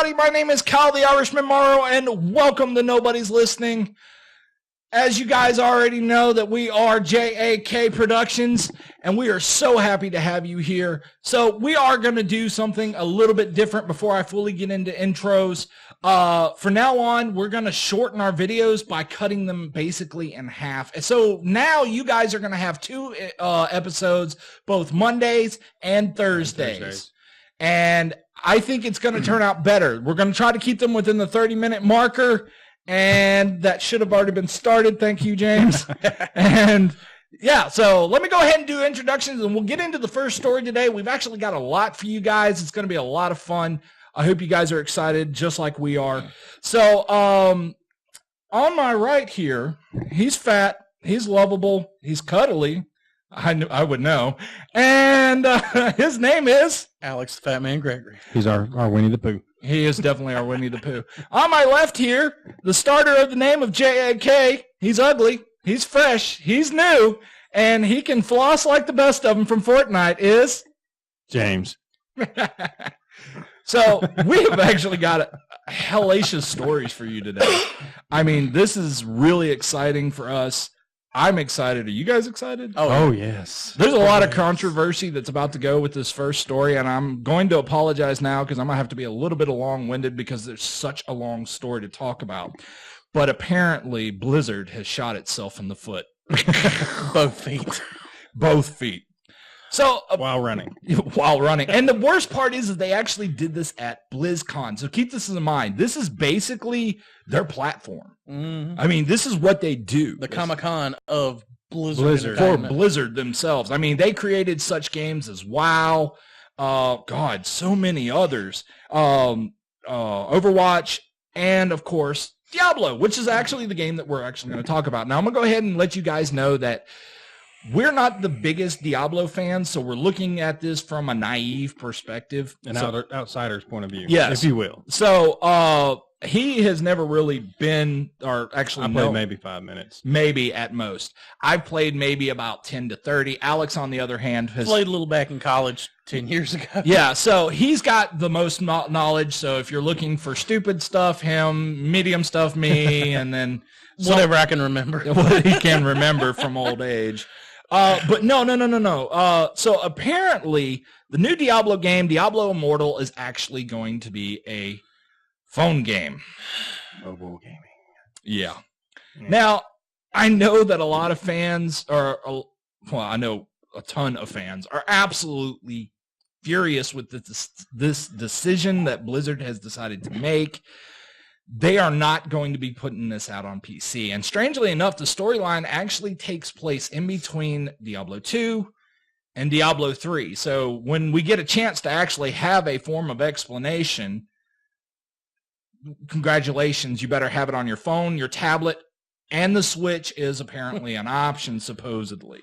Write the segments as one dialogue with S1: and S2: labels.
S1: everybody. My name is Kyle the Irishman Morrow, and welcome to Nobody's Listening. As you guys already know, that we are JAK Productions, and we are so happy to have you here. So we are going to do something a little bit different before I fully get into intros. For now on, we're going to shorten our videos by cutting them basically in half. So now you guys are going to have two episodes, both Mondays and Thursdays. And I think it's going to turn out better. We're going to try to keep them within the 30-minute marker, and that should have already been started. Thank you, James. And yeah, so let me go ahead and do introductions, and we'll get into the first story today. We've actually got a lot for you guys. It's going to be a lot of fun. I hope you guys are excited, just like we are. So on my right here, he's fat, he's lovable, he's cuddly. I would know. And his name is
S2: Alex the Fat Man Gregory.
S3: He's our Winnie the Pooh.
S1: He is definitely our Winnie the Pooh. On my left here, the starter of the name of JAK. He's ugly, he's fresh, he's new, and he can floss like the best of them from Fortnite is
S3: James.
S1: So we have actually got hellacious stories for you today. I mean, this is really exciting for us. I'm excited. Are you guys excited?
S3: Oh, yes.
S1: There's a lot of controversy that's about to go with this first story, and I'm going to apologize now because I'm going to have to be a little bit long-winded because there's such a long story to talk about. But apparently, Blizzard has shot itself in the foot.
S2: Both feet.
S1: Both feet. So
S3: While running.
S1: And the worst part is they actually did this at BlizzCon. So keep this in mind. This is basically their platform.
S2: Mm-hmm.
S1: I mean, this is what they do.
S2: The Comic-Con of Blizzard.
S1: For Blizzard themselves. I mean, they created such games as WoW, so many others. Overwatch, and of course, Diablo, which is actually the game that we're actually going to talk about. Now, I'm going to go ahead and let you guys know that we're not the biggest Diablo fans, so we're looking at this from a naive perspective.
S3: An outsider's point of view,
S1: yes,
S3: if you will.
S1: So he has never really been, or actually
S3: I played maybe 5 minutes.
S1: Maybe at most. I've played maybe about 10 to 30. Alex, on the other hand, has
S2: played a little back in college 10 years ago.
S1: Yeah, so he's got the most knowledge, so if you're looking for stupid stuff, him, medium stuff, me, and then
S2: whatever I can remember.
S1: What he can remember from old age. But no. So apparently, the new Diablo game, Diablo Immortal, is actually going to be a phone game.
S3: Mobile gaming.
S1: Yeah. Now, I know that a lot of fans I know a ton of fans are absolutely furious with this decision that Blizzard has decided to make. They are not going to be putting this out on PC. And strangely enough, the storyline actually takes place in between Diablo 2 and Diablo 3. So when we get a chance to actually have a form of explanation, congratulations, you better have it on your phone, your tablet, and the Switch is apparently an option, supposedly.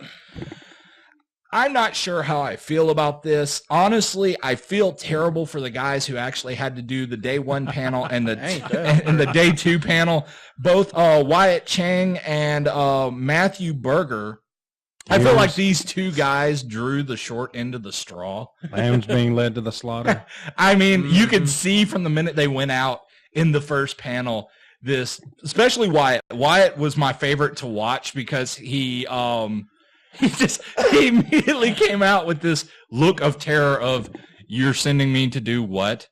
S1: I'm not sure how I feel about this. Honestly, I feel terrible for the guys who actually had to do the day one panel and the day two panel. Both Wyatt Chang and Matthew Berger. I feel like these two guys drew the short end of the straw.
S3: Lambs being led to the slaughter.
S1: I mean, you could see from the minute they went out in the first panel, especially Wyatt. Wyatt was my favorite to watch because he immediately came out with this look of terror of, you're sending me to do what?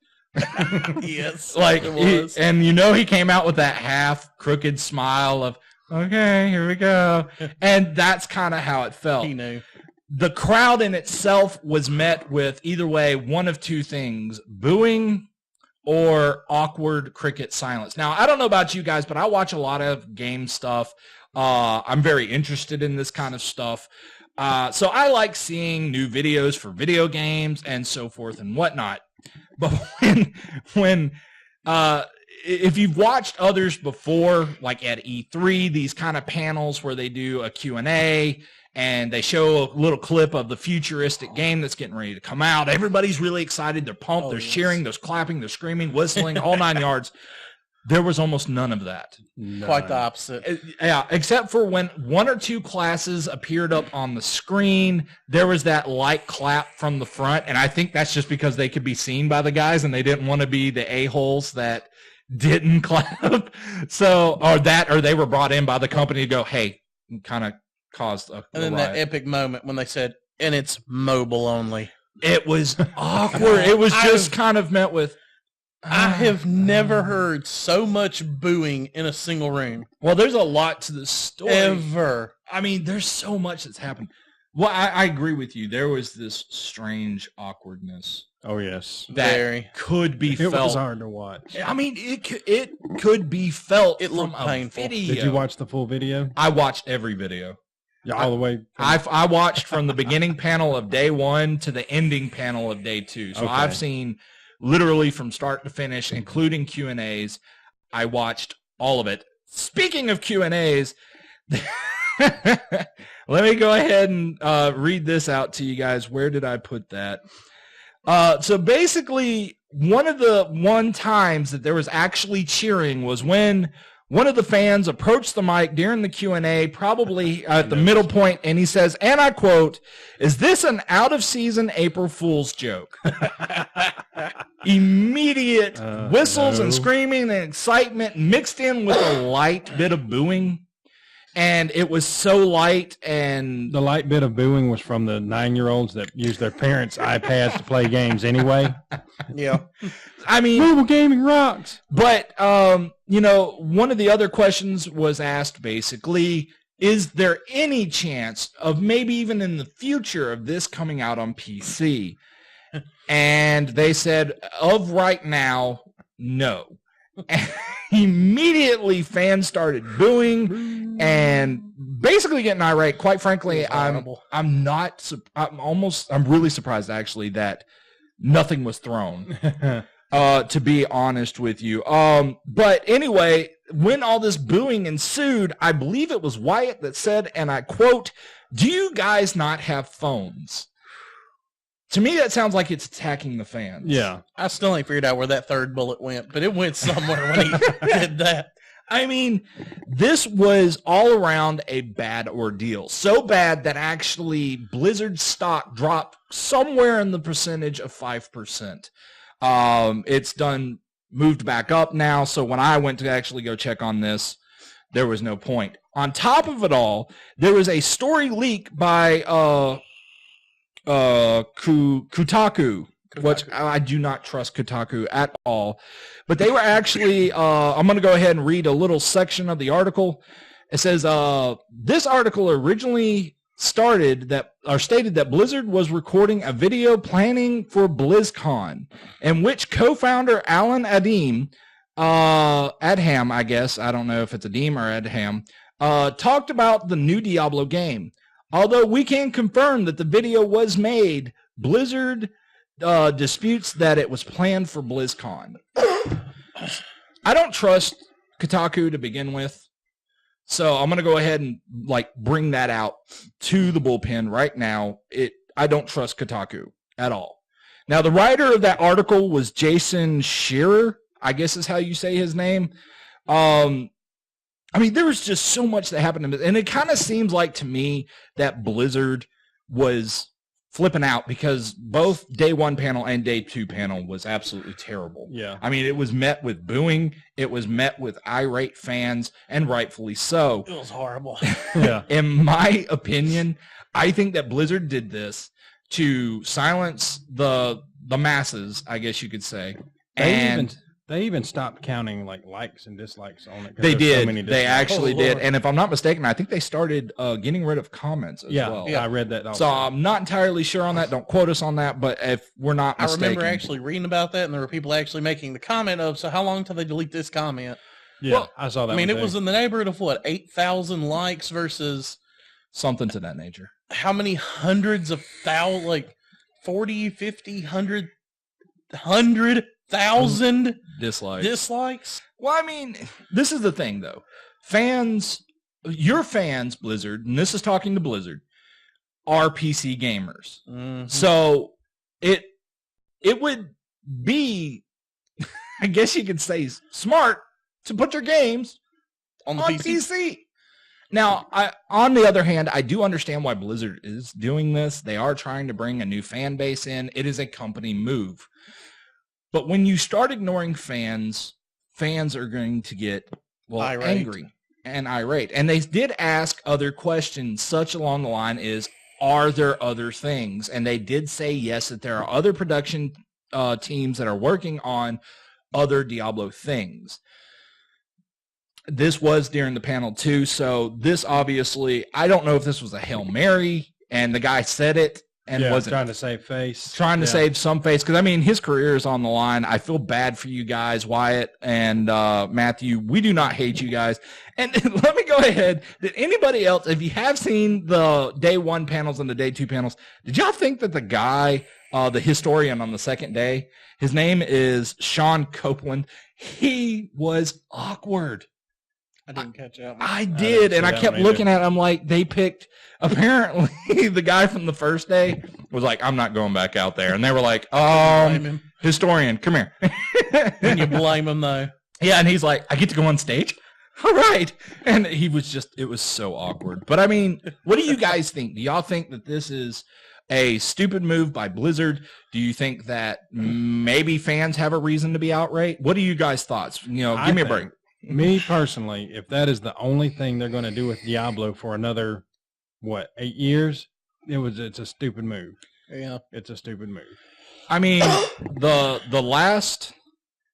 S2: Yes.
S1: Like, he came out with that half crooked smile of, okay, here we go. And that's kind of how it felt.
S2: He knew.
S1: The crowd in itself was met with either way, one of two things, booing or awkward cricket silence. Now, I don't know about you guys, but I watch a lot of game stuff. I'm very interested in this kind of stuff. So I like seeing new videos for video games and so forth and whatnot. But when if you've watched others before, like at E3, these kind of panels where they do a Q&A and they show a little clip of the futuristic game that's getting ready to come out. Everybody's really excited. They're pumped. They're cheering. They're clapping. They're screaming, whistling, all 9 yards. There was almost none of that.
S2: Quite the opposite.
S1: Yeah, except for when one or two classes appeared up on the screen, there was that light clap from the front, and I think that's just because they could be seen by the guys and they didn't want to be the a-holes that didn't clap. So, or they were brought in by the company to go, hey, kind of caused a
S2: And then
S1: riot.
S2: that epic moment when they said, and it's mobile only.
S1: It was awkward. It was just kind of met with,
S2: I have never heard so much booing in a single room.
S1: well, there's a lot to the story.
S2: Ever.
S1: I mean, there's so much that's happened. Well, I agree with you. There was this strange awkwardness
S3: Oh, yes.
S1: that
S2: Very.
S1: could be
S3: It was
S1: felt.
S3: hard to watch.
S1: I mean, it could be felt
S2: It
S1: from
S2: looked
S1: a
S2: painful.
S1: video.
S3: Did you watch the full video?
S1: I watched every video.
S3: Yeah, all the way.
S1: I watched from the beginning panel of day 1 to the ending panel of day 2. So
S3: Okay.
S1: I've seen literally from start to finish, including Q&As. I watched all of it. Speaking of Q&As, let me go ahead and read this out to you guys. Where did I put that? So basically, one of the times that there was actually cheering was when one of the fans approached the mic during the Q&A, probably at the middle point, and he says, and I quote, "Is this an out-of-season April Fool's joke?" Immediate whistles and
S3: no.
S1: screaming and excitement mixed in with a light bit of booing. And it was so light, and
S3: The light bit of booing was from the 9-year-olds that use their parents' iPads to play games anyway.
S2: Yeah.
S1: I mean,
S3: Mobile gaming rocks.
S1: but, one of the other questions was asked basically, is there any chance of maybe even in the future of this coming out on PC? And they said, of right now, no. And immediately fans started booing and basically getting irate. Quite frankly, I'm really surprised actually that nothing was thrown. To be honest with you. But anyway, when all this booing ensued, I believe it was Wyatt that said, and I quote, "Do you guys not have phones?" To me, that sounds like it's attacking the fans.
S3: Yeah.
S2: I still ain't figured out where that third bullet went, but it went somewhere when he did that.
S1: I mean, this was all around a bad ordeal. So bad that actually Blizzard stock dropped somewhere in the percentage of 5%. It's moved back up now. So when I went to actually go check on this, there was no point. On top of it all, there was a story leak by Kotaku, which I do not trust Kotaku at all. But they were actually, I'm going to go ahead and read a little section of the article. It says, this article originally stated that Blizzard was recording a video planning for BlizzCon, in which co-founder Alan Adham, I guess, I don't know if it's Adham or Adham, talked about the new Diablo game. Although we can confirm that the video was made, Blizzard disputes that it was planned for BlizzCon. I don't trust Kotaku to begin with, so I'm going to go ahead and bring that out to the bullpen right now. I don't trust Kotaku at all. Now, the writer of that article was Jason Shearer, I guess is how you say his name. I mean, there was just so much that happened, and it kind of seems like to me that Blizzard was flipping out because both day 1 panel and day 2 panel was absolutely terrible.
S3: Yeah.
S1: I mean, it was met with booing. It was met with irate fans, and rightfully so.
S2: It was horrible.
S3: Yeah.
S1: In my opinion, I think that Blizzard did this to silence the masses, I guess you could say.
S3: They even stopped counting likes and dislikes on it. 'cause
S1: They
S3: there's so
S1: did.
S3: many
S1: They
S3: dislikes.
S1: actually
S2: Oh,
S1: did.
S2: Lord.
S1: And if I'm not mistaken, I think they started getting rid of comments as well.
S3: Yeah, I read that also.
S1: So I'm not entirely sure on that. Don't quote us on that. But if we're not
S2: I
S1: mistaken.
S2: remember actually reading about that, and there were people actually making the comment of, so how long till they delete this comment?
S3: yeah,
S1: well,
S3: I saw that.
S2: I mean,
S3: one
S2: it
S3: too.
S2: was in the neighborhood of, 8,000 likes versus
S1: Something to that nature.
S2: how many hundreds of thousands, 40, 50, 100,000
S1: Dislike.
S2: dislikes?
S1: Well, I mean, this is the thing, though. Your fans, Blizzard, and this is talking to Blizzard, are PC gamers.
S2: Mm-hmm.
S1: So it would be, I guess you could say, smart to put your games
S2: On the
S1: on PC. Now, on the other hand, I do understand why Blizzard is doing this. They are trying to bring a new fan base in. It is a company move. But when you start ignoring fans are going to get, angry and irate. And they did ask other questions, such along the line is, are there other things? And they did say yes, that there are other production teams that are working on other Diablo things. This was during the panel too, so this obviously, I don't know if this was a Hail Mary and the guy said it and wasn't
S3: trying to save face.
S1: Trying to save some face, because I mean his career is on the line. I feel bad for you guys, Wyatt and Matthew. We do not hate you guys. And let me go ahead. Did anybody else, if you have seen the day 1 panels and the day 2 panels, did y'all think that the guy, the historian on the second day, his name is Sean Copeland, he was awkward?
S2: I didn't catch that.
S1: I did, and I kept looking at him like they picked, apparently, the guy from the first day was like, I'm not going back out there. And they were like, historian, come here.
S2: Can you blame him, though?
S1: Yeah, and he's like, I get to go on stage? All right. And he was just, it was so awkward. But, I mean, what do you guys think? Do y'all think that this is a stupid move by Blizzard? Do you think that maybe fans have a reason to be outraged? What are you guys' thoughts? You know, give me a break.
S3: Me personally, if that is the only thing they're going to do with Diablo for another, 8 years, it's a stupid move.
S2: Yeah,
S3: it's a stupid move.
S1: I mean, the last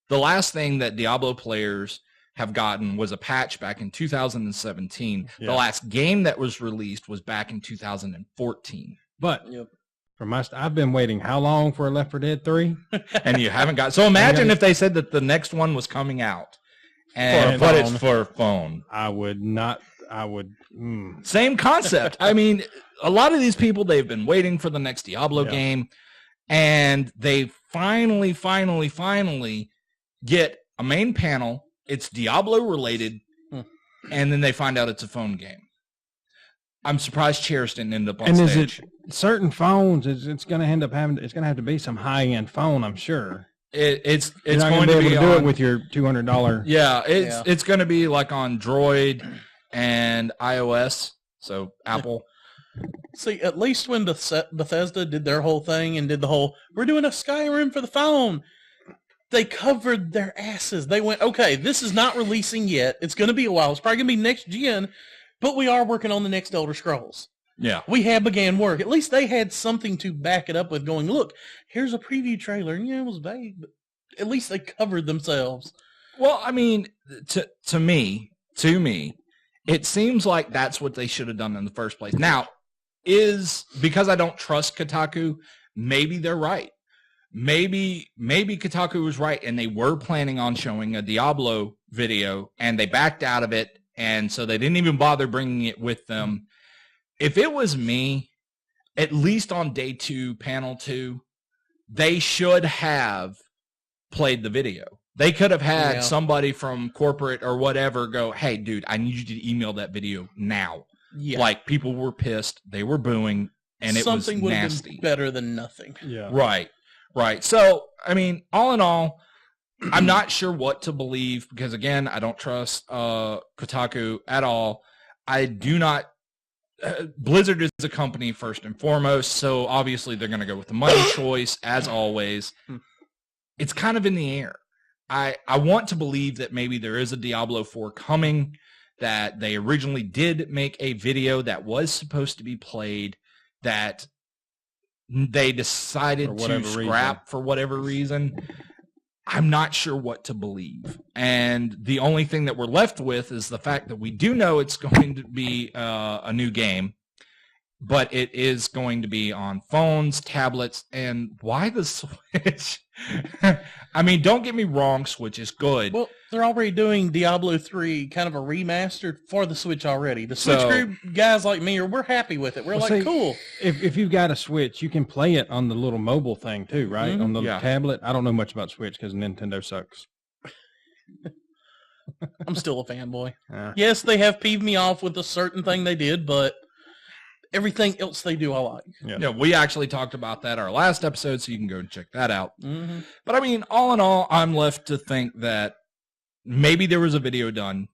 S1: thing that Diablo players have gotten was a patch back in 2017. Yeah. The last game that was released was back in 2014.
S3: But I've been waiting how long for a Left 4 Dead 3?
S1: And you haven't got. So imagine if they said that the next one was coming out. But it's for phone.
S3: I would not.
S1: Same concept. I mean, a lot of these people, they've been waiting for the next Diablo game, and they finally get a main panel. It's Diablo related, and then they find out it's a phone game. I'm surprised Chairs didn't end up on stage.
S3: And is it certain phones? It's going to end up having. It's going to have to be some high end phone, I'm sure.
S1: It's
S3: You're not
S1: going to be
S3: able to do it with your $200.
S1: Yeah, it's going to be like on Droid and iOS, so Apple.
S2: See, at least when Bethesda did their whole thing and did the whole, we're doing a Skyrim for the phone, they covered their asses. They went, okay, this is not releasing yet. It's going to be a while. It's probably going to be next gen, but we are working on the next Elder Scrolls.
S1: Yeah.
S2: We have began work. At least they had something to back it up with, going, look, here's a preview trailer. And yeah, it was vague, but at least they covered themselves.
S1: Well, I mean, to me, it seems like that's what they should have done in the first place. Now, because I don't trust Kotaku, maybe they're right. Maybe Kotaku was right, and they were planning on showing a Diablo video, and they backed out of it, and so they didn't even bother bringing it with them. If it was me, at least on day 2, panel 2, they should have played the video. They could have had somebody from corporate or whatever go, hey, dude, I need you to email that video now. Yeah. Like, people were pissed. They were booing, and it was nasty.
S2: Something would have been better than nothing.
S1: Yeah. Right. So, I mean, all in all, I'm not sure what to believe because, again, I don't trust Kotaku at all. I do not. Blizzard is a company first and foremost, so obviously they're going to go with the money choice, as always. It's kind of in the air. I want to believe that maybe there is a Diablo 4 coming, that they originally did make a video that was supposed to be played, that they decided to scrap for whatever reason. I'm not sure what to believe. And the only thing that we're left with is the fact that we do know it's going to be a new game, but it is going to be on phones, tablets, and why the Switch? I mean, don't get me wrong, Switch is good.
S2: Well, they're already doing Diablo 3, kind of a remastered for the Switch already. The Switch group, guys like me, we're happy with it. We're cool.
S3: If you've got a Switch, you can play it on the little mobile thing too, right? Mm-hmm. On the tablet. I don't know much about Switch because Nintendo sucks.
S2: I'm still a fanboy. Yes, they have peeved me off with a certain thing they did, but everything else they do, I like.
S1: Yeah, we actually talked about that our last episode, so you can go and check that out. Mm-hmm. But I mean, all in all, I'm left to think that maybe there was a video done.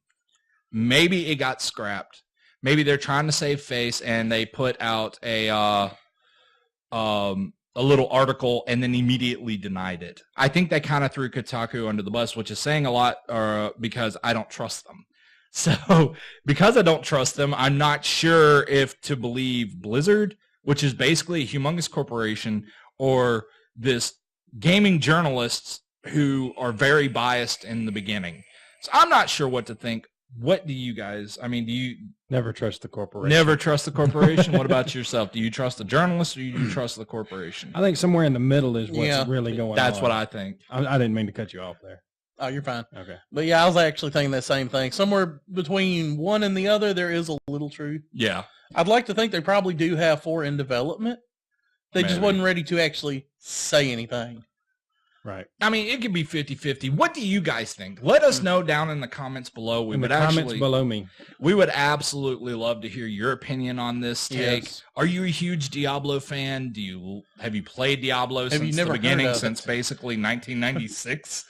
S1: Maybe it got scrapped. Maybe they're trying to save face and they put out a little article and then immediately denied it. I think they kind of threw Kotaku under the bus, which is saying a lot because I don't trust them. So because I don't trust them, I'm not sure if to believe Blizzard, which is basically a humongous corporation, or this gaming journalists who are very biased in the beginning. So I'm not sure what to think. What do you guys, I mean, do you
S3: Never trust the corporation.
S1: never trust the corporation? What about yourself? Do you trust the journalist or do you trust the corporation?
S3: I think somewhere in the middle is what's really going on.
S1: That's what I think.
S3: I didn't mean to cut you off there.
S2: Oh, you're fine.
S3: Okay.
S2: But yeah, I was actually thinking that same thing. Somewhere between one and the other, there is a little truth.
S1: Yeah.
S2: I'd like to think they probably do have 4 in development. They just
S1: Maybe.
S2: wasn't ready to actually say anything.
S3: Right.
S1: I mean, it could be 50-50. What do you guys think? Let us know down in the comments below. We
S3: In the
S1: would
S3: comments
S1: actually,
S3: below me.
S1: we would absolutely love to hear your opinion on this take.
S2: Yes.
S1: Are you a huge Diablo fan? Have you played Diablo since
S2: you
S1: the
S2: never heard
S1: beginning,
S2: of
S1: since
S2: it?
S1: basically 1996?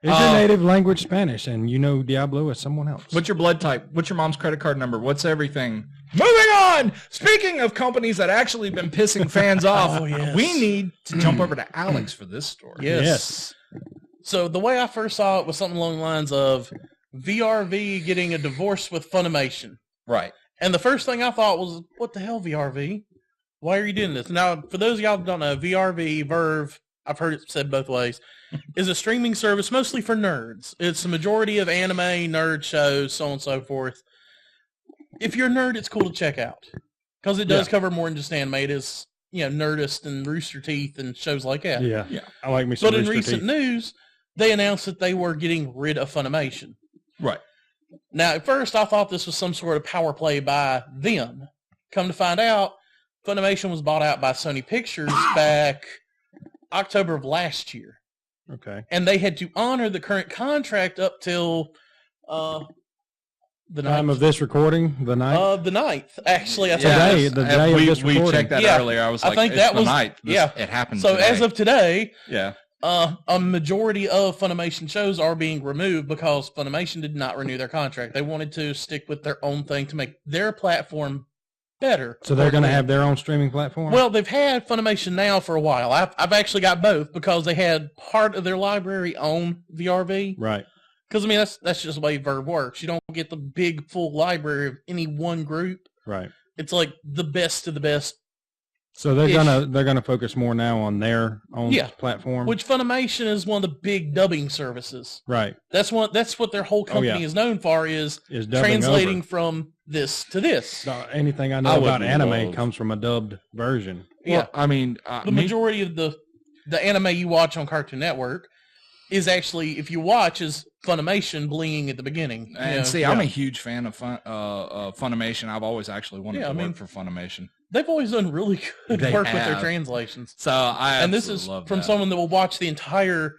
S3: Is your native language Spanish and you know Diablo as someone else?
S1: What's your blood type? What's your mom's credit card number? What's everything? Moving on! Speaking of companies that actually been pissing fans off,
S2: Oh, yes.
S1: we need to jump over to Alex for this story.
S2: Yes. So the way I first saw it was something along the lines of VRV getting a divorce with Funimation.
S1: Right.
S2: And the first thing I thought was, what the hell, VRV? Why are you doing this? Now, for those of y'all who don't know, VRV, Verve, I've heard it said both ways, is a streaming service mostly for nerds. It's the majority of anime, nerd shows, so on and so forth. If you're a nerd, it's cool to check out. Because it does cover more than just anime. It is, Nerdist and Rooster Teeth and shows like that.
S3: Yeah.
S1: Yeah.
S3: I like me some
S2: But in
S3: Rooster
S2: recent
S3: Teeth.
S2: news, they announced that they were getting rid of Funimation.
S1: Right.
S2: Now, at first, I thought this was some sort of power play by them. Come to find out, Funimation was bought out by Sony Pictures back October of last year.
S3: Okay.
S2: And they had to honor the current contract up till the
S3: Time
S2: 9th.
S3: of this recording, the night.
S2: The 9th, actually. I think
S3: Yeah.
S2: that's-
S3: the day of this
S1: we
S3: recording.
S1: checked that
S2: Yeah.
S1: earlier. I was
S2: I
S1: like,
S2: think
S1: it's
S2: that
S1: the
S2: was-
S1: night.
S2: yeah.
S1: It happened
S2: So
S1: today.
S2: as of today,
S1: Yeah.
S2: a majority of Funimation shows are being removed because Funimation did not renew their contract. They wanted to stick with their own thing to make their platform better.
S3: So they're going to have their own streaming platform?
S2: Well, they've had Funimation now for a while. I've actually got both because they had part of their library on VRV.
S3: Right.
S2: Because, I mean, that's just the way Verve works. You don't get the big, full library of any one group.
S3: Right.
S2: It's like the best of the best.
S3: So they're gonna focus more now on their own platform.
S2: Which Funimation is one of the big dubbing services.
S3: Right.
S2: That's what their whole company is known for is
S3: dubbing
S2: translating
S3: over.
S2: from this to this.
S3: So anything I know
S1: I
S3: about
S1: would
S3: anime
S1: love-
S3: comes from a dubbed version.
S2: Yeah.
S1: Well, I mean,
S2: The majority of the anime you watch on Cartoon Network is actually, if you watch, is Funimation blinging at the beginning.
S1: and see, I'm a huge fan of Funimation. I've always actually wanted to work for Funimation.
S2: They've always done really good
S1: They
S2: work with their
S1: have.
S2: translations.
S1: So
S2: And this is
S1: love
S2: from
S1: that.
S2: someone that will watch the entire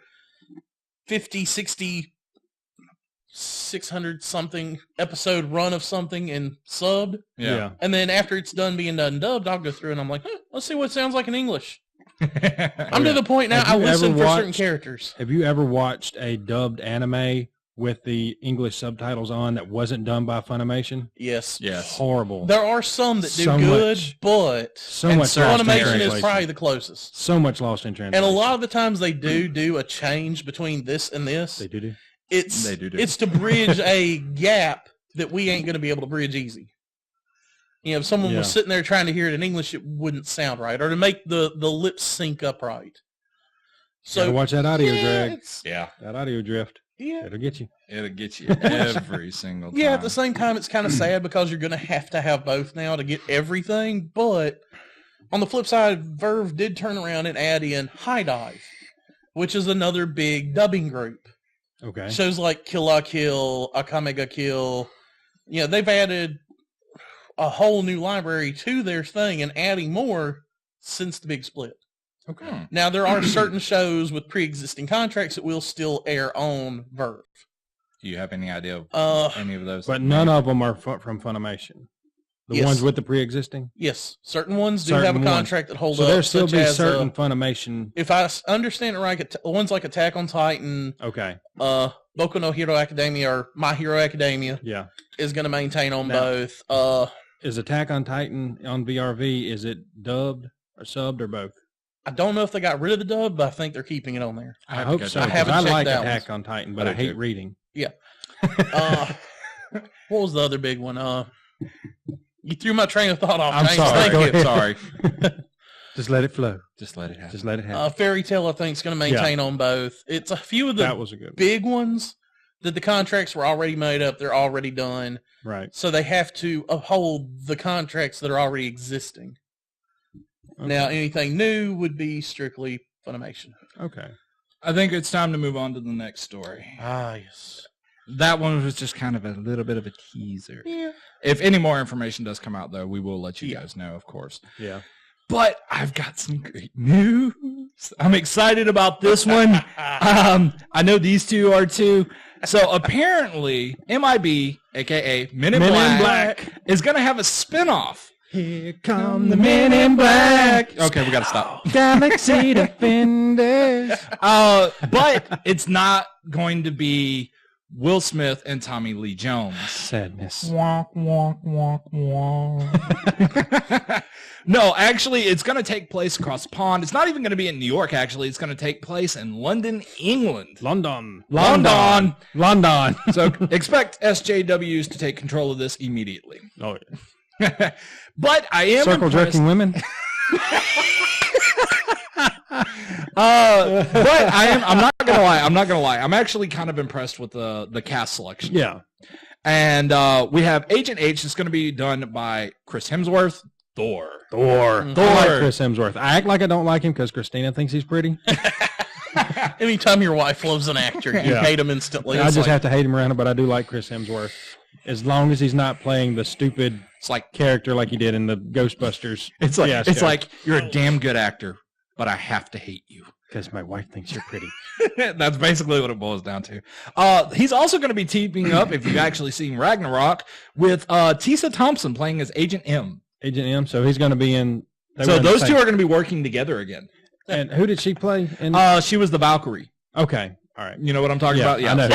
S2: 50, 60, 600 something episode run of something and subbed.
S1: Yeah.
S2: And then after it's done being done dubbed, I'll go through and I'm like, let's see what it sounds like in English. I'm to the point now
S3: Have
S2: I
S3: you
S2: listen
S3: ever
S2: for certain
S3: watched-
S2: characters.
S3: Have you ever watched a dubbed anime with the English subtitles on that wasn't done by Funimation?
S2: Yes.
S1: Yes.
S3: Horrible.
S2: There are some that do
S3: So
S2: good,
S3: much.
S2: but
S3: So much lost in
S2: Funimation is
S3: translation.
S2: probably the closest.
S3: So much lost in translation.
S2: And a lot of the times they do a change between this and this.
S3: They do.
S2: It's
S1: They do.
S2: it's to bridge a gap that we ain't going to be able to bridge easy. If someone was sitting there trying to hear it in English, it wouldn't sound right, or to make the lips sync up right.
S3: So
S2: So
S3: watch that audio drag.
S2: it's-
S1: Yeah.
S3: That audio drift.
S2: yeah,
S3: It'll get you.
S1: It'll get you every single time.
S2: yeah. At the same time, it's kind of sad because you're going to have both now to get everything. But on the flip side, Verve did turn around and add in High Dive, which is another big dubbing group.
S3: Okay.
S2: Shows like Kill La Kill, Akame ga Kill. They've added a whole new library to their thing and adding more since the big split.
S1: Okay.
S2: Now, there are certain shows with pre-existing contracts that will still air on Verve.
S1: Do you have any idea of any of those?
S3: But none of them are from Funimation. The
S2: Yes.
S3: ones with the pre-existing?
S2: Yes, certain ones do
S3: Certain
S2: have a
S3: ones.
S2: contract that holds
S3: So
S2: up.
S3: there'll still
S2: such
S3: be
S2: as,
S3: certain Funimation.
S2: if I understand it right, ones like Attack on Titan,
S3: Okay.
S2: Boku no Hero Academia or My Hero Academia
S3: Yeah.
S2: is going to maintain on
S3: Now-
S2: both.
S3: Is Attack on Titan on VRV, is it dubbed or subbed or both?
S2: I don't know if they got rid of the dub, but I think they're keeping it on there.
S3: I hope so.
S2: I
S3: 'cause
S2: haven't
S3: I
S2: checked
S3: like
S2: that
S3: Attack
S2: one.
S3: on Titan, but
S1: I
S3: I
S1: do
S3: hate
S1: too.
S3: reading.
S2: What was the other big one? You threw my train of thought off.
S3: I'm
S2: James.
S3: sorry.
S2: Thank
S3: Go
S2: you.
S3: ahead.
S1: Sorry.
S3: Just let it flow.
S1: Just let it happen.
S3: Just let it happen.
S2: Fairy Tale, I think, is going to maintain on both. It's a few of the
S3: That was a good one.
S2: big ones that the contracts were already made up. They're already done.
S3: Right.
S2: So they have to uphold the contracts that are already existing.
S3: Okay.
S2: Now, anything new would be strictly Funimation.
S3: Okay.
S1: I think it's time to move on to the next story.
S2: Ah, yes.
S1: That one was just kind of a little bit of a teaser.
S2: Yeah.
S1: If any more information does come out, though, we will let you
S2: Yeah.
S1: guys know, of course.
S3: Yeah.
S1: But I've got some great news. I'm excited about this one. I know these two are too. So apparently, MIB, a.k.a. Men in Black, is going to have a spinoff.
S3: Here come the Men in Black.
S1: Okay, we got to stop.
S3: Galaxy Defenders.
S1: But it's not going to be Will Smith and Tommy Lee Jones.
S3: Sadness.
S1: Wonk, wonk, wonk, wonk. No, actually, it's going to take place across the pond. It's not even going to be in New York, actually. It's going to take place in London, England.
S3: London.
S1: London.
S3: London.
S1: So expect SJWs to take control of this immediately.
S3: Oh, yeah.
S1: But I am
S3: Circle
S1: impressed.
S3: jerking women.
S1: But I'm not gonna lie. I'm actually kind of impressed with the cast selection.
S3: Yeah.
S1: And we have Agent H that's going to be done by Chris Hemsworth. Thor.
S3: I like Chris Hemsworth. I act like I don't like him because Christina thinks he's pretty.
S2: Anytime your wife loves an actor, you
S3: Yeah.
S2: hate him instantly.
S3: I
S2: It's
S3: just
S2: like,
S3: have to hate him around it, but I do like Chris Hemsworth. As long as he's not playing the stupid
S1: It's like
S3: character like he did in the Ghostbusters.
S1: it's like you're a damn good actor, but I have to hate you.
S3: Because my wife thinks you're pretty.
S1: That's basically what it boils down to. He's also going to be teaming up, if you've actually seen Ragnarok, with Tessa Thompson playing as Agent M.
S3: Agent M, so he's going to be in...
S1: So those two are going to be working together again.
S3: And who did she play? In?
S1: She was the Valkyrie.
S3: Okay, all right.
S1: You know what I'm talking about?
S3: I know.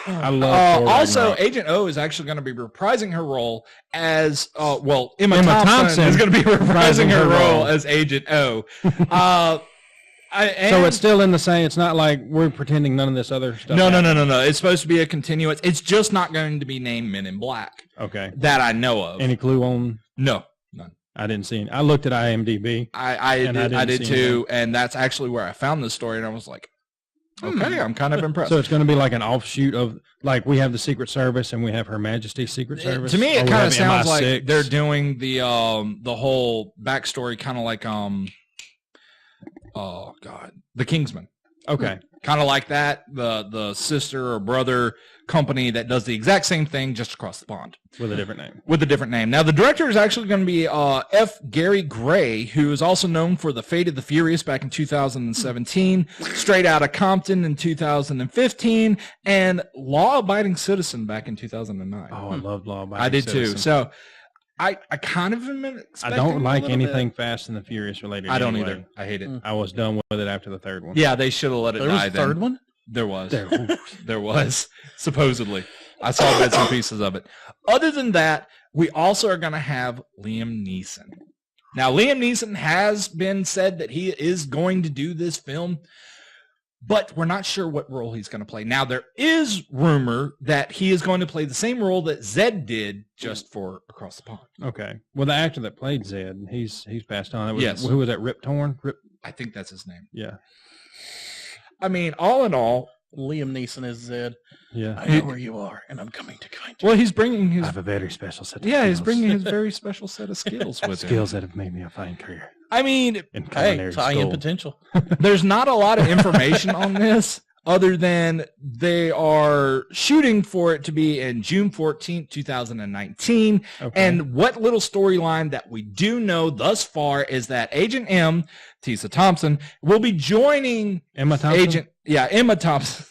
S3: I love Thor
S1: also,
S3: Ragnarok.
S1: Agent O is actually going to be reprising her role as, Emma
S3: Thompson
S1: Thompson is going to be reprising her role as Agent O. So
S3: So it's still in the same... It's not like we're pretending none of this other stuff
S1: No.
S3: happened.
S1: It's supposed to be a continuous. It's just not going to be named Men in Black
S3: Okay.
S1: that I know of.
S3: Any clue on...
S1: No, none.
S3: I didn't see it. I looked at IMDb.
S1: I did too, and that's actually where I found this story, and I was like, okay, I'm kind of impressed.
S3: So it's going to be like an offshoot of... Like we have the Secret Service and we have Her Majesty's Secret Service.
S1: To me,
S3: or
S1: it
S3: we
S1: kind
S3: have
S1: of sounds like
S3: MI6.
S1: they're doing the whole backstory, kind of like oh god, the Kingsman.
S3: Okay.
S1: Kind of like that, the sister or brother company that does the exact same thing just across the pond.
S3: With a different name.
S1: With a different name. Now, the director is actually going to be F. Gary Gray, who is also known for The Fate of the Furious back in 2017, Straight Outta Compton in 2015, and Law Abiding Citizen back in 2009.
S3: Oh, I love Law Abiding
S1: I did
S3: Citizen.
S1: too. So I kind of am
S3: I
S1: expecting
S3: don't
S1: a
S3: like
S1: little
S3: anything
S1: bit.
S3: Fast and the Furious related.
S1: I don't
S3: anyway.
S1: either. I hate it.
S3: I was done with it after the third one.
S1: Yeah, they should have let it
S2: there was
S1: die
S2: a
S1: then.
S2: third one?
S1: There was.
S3: There-
S1: There was, supposedly. I saw bits and pieces of it. Other than that, we also are going to have Liam Neeson. Now, Liam Neeson has been said that he is going to do this film, but we're not sure what role he's going to play. Now, there is rumor that he is going to play the same role that Zed did just for Across the Pond.
S3: Okay. Well, the actor that played Zed, he's passed on. It was,
S1: Yes.
S3: Who was that? Rip Torn?
S1: I think that's his name.
S3: Yeah.
S1: I mean, all in all,
S2: Liam Neeson is Zed.
S3: Yeah.
S2: I know where you are, and I'm coming to find you.
S1: well, he's bringing
S3: I
S1: his
S3: have a very special set of
S1: yeah, he's
S3: skills.
S1: bringing his very special set of skills with him.
S3: skills that have made me a fine career
S1: I mean,
S3: in
S2: Hey,
S3: culinary
S2: tie-in
S3: school.
S2: potential.
S1: there's not a lot of information on this other than they are shooting for it to be in June 14th, 2019.
S3: Okay.
S1: And what little storyline that we do know thus far is that Agent M, Tessa Thompson, will be joining
S3: Emma Thompson?
S1: Emma Thompson.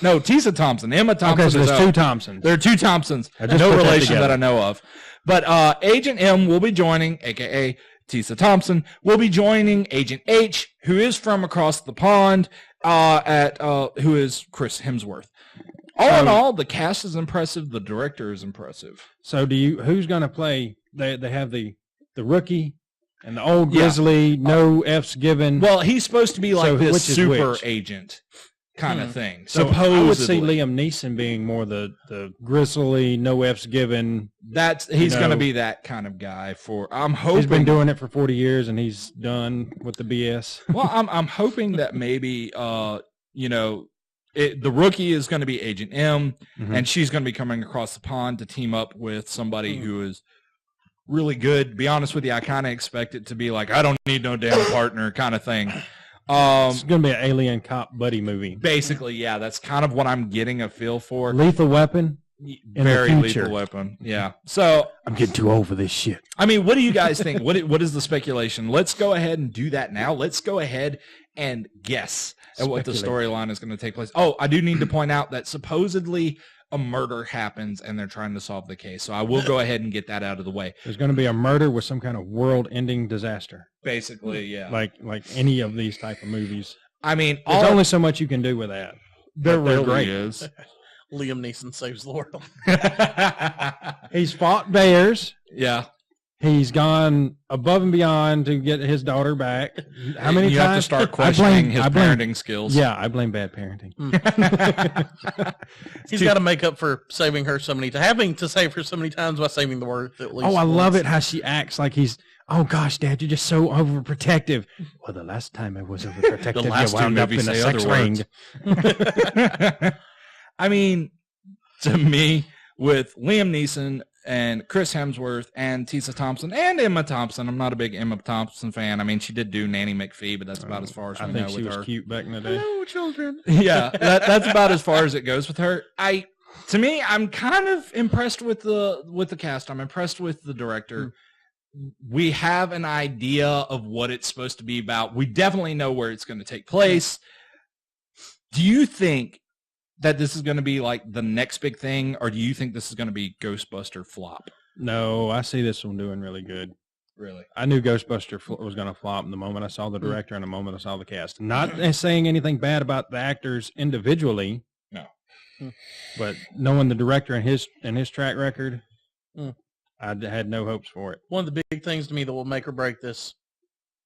S1: No, Tessa Thompson. Emma Thompson.
S3: Okay, so
S1: is
S3: there's
S1: O.
S3: two Thompsons.
S1: There are two Thompsons.
S3: I just
S1: No
S3: put that
S1: relation
S3: together.
S1: that I know of. But Agent M will be joining, a.k.a. Tessa Thompson, will be joining Agent H, who is from across the pond, who is Chris Hemsworth. All in all, the cast is impressive. The director is impressive.
S3: So who's going to play? They have the rookie and the old grizzly, no F's given.
S1: Well, he's supposed to be like this super
S3: which?
S1: agent kind of thing.
S3: So
S1: Supposedly.
S3: I would see Liam Neeson being more the grizzly, no F's given.
S1: He's going to be that kind of guy. I'm hoping
S3: he's been doing it for 40 years and he's done with the BS.
S1: Well, I'm hoping that maybe the rookie is going to be Agent M, and she's going to be coming across the pond to team up with somebody who is really good. To be honest with you, I kind of expect it to be like, I don't need no damn partner kind of thing.
S3: It's going to be an alien cop buddy movie.
S1: Basically, yeah, that's kind of what I'm getting a feel for.
S3: Lethal Weapon?
S1: Very Lethal Weapon, yeah. So
S3: I'm getting too old for this shit.
S1: I mean, what do you guys think? What is the speculation? Let's go ahead and do that now. Let's go ahead and guess at what the storyline is going to take place. Oh, I do need to point out that supposedly a murder happens and they're trying to solve the case. So I will go ahead and get that out of the way.
S3: There's going to be a murder with some kind of world-ending disaster.
S1: Basically, yeah.
S3: Like any of these type of movies.
S1: I mean,
S3: there's only so much you can do with that.
S1: There really is.
S2: Liam Neeson saves the world.
S3: He's fought bears.
S1: Yeah.
S3: He's gone above and beyond to get his daughter back. How many times?
S1: You have to start questioning his parenting skills.
S3: Yeah, I blame bad parenting.
S2: He's got to make up for saving her so many times, having to save her so many times by saving the world at least.
S3: Oh, I love it how she acts like he's, oh gosh, Dad, you're just so overprotective. Well, the last time I was overprotective,
S1: the last
S3: you wound up in a sex ring.
S1: I mean, to me, with Liam Neeson and Chris Hemsworth and Tessa Thompson and Emma Thompson. I'm not a big Emma Thompson fan. I mean, she did do Nanny McPhee, but that's about as far as we know with her. I think she was
S3: cute back in the day.
S2: Hello, children.
S1: Yeah, that's about as far as it goes with her. To me, I'm kind of impressed with the cast. I'm impressed with the director. We have an idea of what it's supposed to be about. We definitely know where it's going to take place. Do you think that this is going to be like the next big thing, or do you think this is going to be Ghostbuster flop?
S3: No, I see this one doing really good.
S1: Really?
S3: I knew Ghostbuster was going to flop the moment I saw the director and the moment I saw the cast. Not saying anything bad about the actors individually.
S1: No.
S3: But knowing the director and his track record, I had no hopes for it.
S2: One of the big things to me that will make or break this,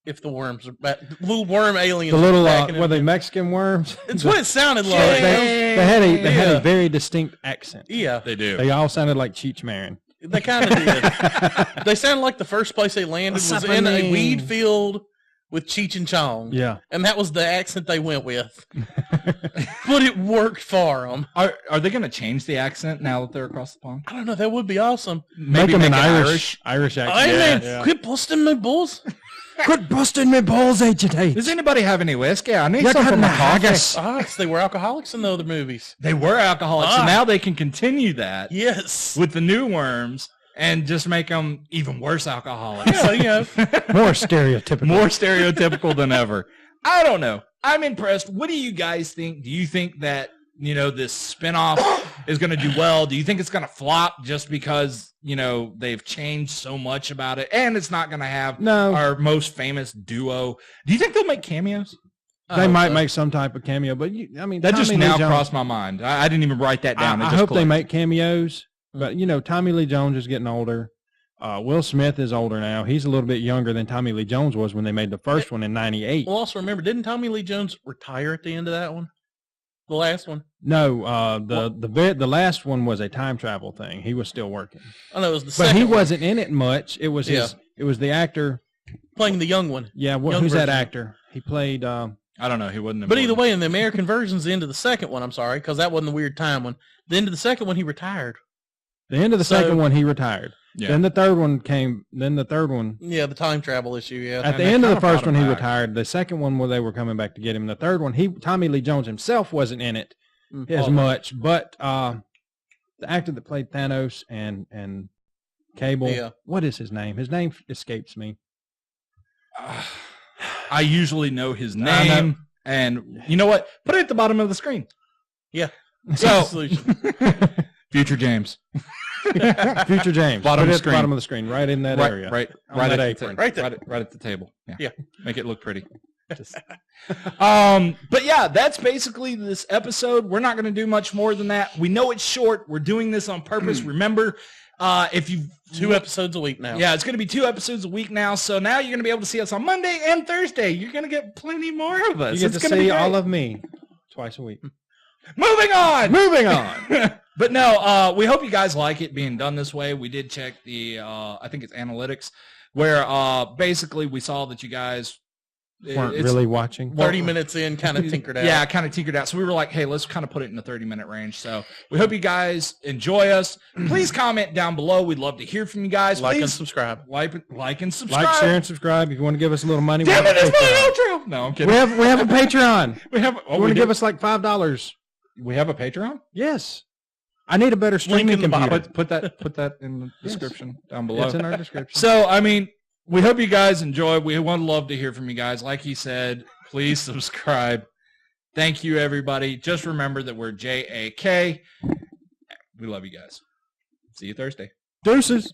S2: if the worms are back, little worm aliens.
S3: The little, were they Mexican worms?
S2: It's what it sounded like.
S3: They had a very distinct accent.
S2: Yeah.
S1: They do.
S3: They all sounded like Cheech Marin.
S2: They kind of did. They sounded like the first place they landed was in a weed field with Cheech and Chong.
S3: Yeah.
S2: And that was the accent they went with. But it worked for them.
S1: Are they going to change the accent now that they're across the pond?
S2: I don't know. That would be awesome.
S3: Maybe make them an Irish accent.
S2: Hey, man, quit busting my balls.
S3: Quit busting my balls, Agent H.
S1: Does anybody have any whiskey? I need some for my coffee.
S2: They were alcoholics in the other movies.
S1: They were alcoholics, and now they can continue that.
S2: Yes.
S1: With the new worms and just make them even worse alcoholics.
S2: Yeah,
S3: More stereotypical.
S1: More stereotypical than ever. I don't know. I'm impressed. What do you guys think? Do you think that, this spinoff is going to do well? Do you think it's going to flop just because, they've changed so much about it and it's not going to have our most famous duo? Do you think they'll make cameos?
S3: They might make some type of cameo, but
S1: that just now crossed my mind. I didn't even write that down.
S3: I hope they make cameos, but Tommy Lee Jones is getting older. Will Smith is older now. He's a little bit younger than Tommy Lee Jones was when they made the first one in '98.
S2: Well, also remember, didn't Tommy Lee Jones retire at the end of that one? The last one?
S3: No, the last one was a time travel thing. He was still working.
S2: Oh, no, it was the second
S3: But he
S2: one.
S3: wasn't in it much. It was it was the actor
S2: playing the young one.
S3: Yeah, who's that actor? He played
S1: I don't know, he wasn't.
S2: But either way, in the American version's the end of the second one, I'm sorry, because that wasn't the weird time one. The end of the second one he retired.
S3: The end of the second one he retired.
S1: Yeah.
S3: Then the third one came. Then the third one.
S2: Yeah, the time travel issue. Yeah.
S3: At the end of the first one, he retired. The second one, where they were coming back to get him. The third one, Tommy Lee Jones himself wasn't in it as much, but the actor that played Thanos and Cable. What is his name? His name escapes me.
S1: I usually know his name, and you know what? Put it at the bottom of the screen.
S2: Yeah.
S1: So, Future James.
S3: Future James.
S1: Bottom of
S3: the screen, right in that area.
S1: Right
S3: at
S1: the
S3: apron.
S1: right at the table. Yeah. Make it look pretty. But yeah, that's basically this episode. We're not going to do much more than that. We know it's short. We're doing this on purpose. Remember, if you
S2: 2 episodes a week now.
S1: Yeah, it's going to be 2 episodes a week now. So now you're going to be able to see us on Monday and Thursday. You're going to get plenty more of us.
S3: You get to see all of me twice a week.
S1: Moving on.
S3: But
S1: no, we hope you guys like it being done this way. We did check the, I think it's analytics, where basically we saw that you guys
S3: weren't really watching.
S2: 30 minutes in, kind of tinkered out.
S1: Yeah, kind of tinkered out. So we were like, hey, let's kind of put it in the 30-minute range. So we hope you guys enjoy us. Please comment down below. We'd love to hear from you guys.
S2: Like and subscribe.
S1: Like and subscribe.
S3: Like, share, and subscribe. If you want to give us a little money,
S1: Damn it, it's my outro. No, I'm kidding.
S3: We have a Patreon.
S1: We have.
S3: You want to give us like $5?
S1: We have a Patreon?
S3: Yes. I need a better streaming computer.
S1: Put that in the description down below.
S3: It's in our description.
S1: So, I mean, we hope you guys enjoy. We would love to hear from you guys. Like he said, please subscribe. Thank you, everybody. Just remember that we're JAK. We love you guys. See you Thursday.
S3: Deuces.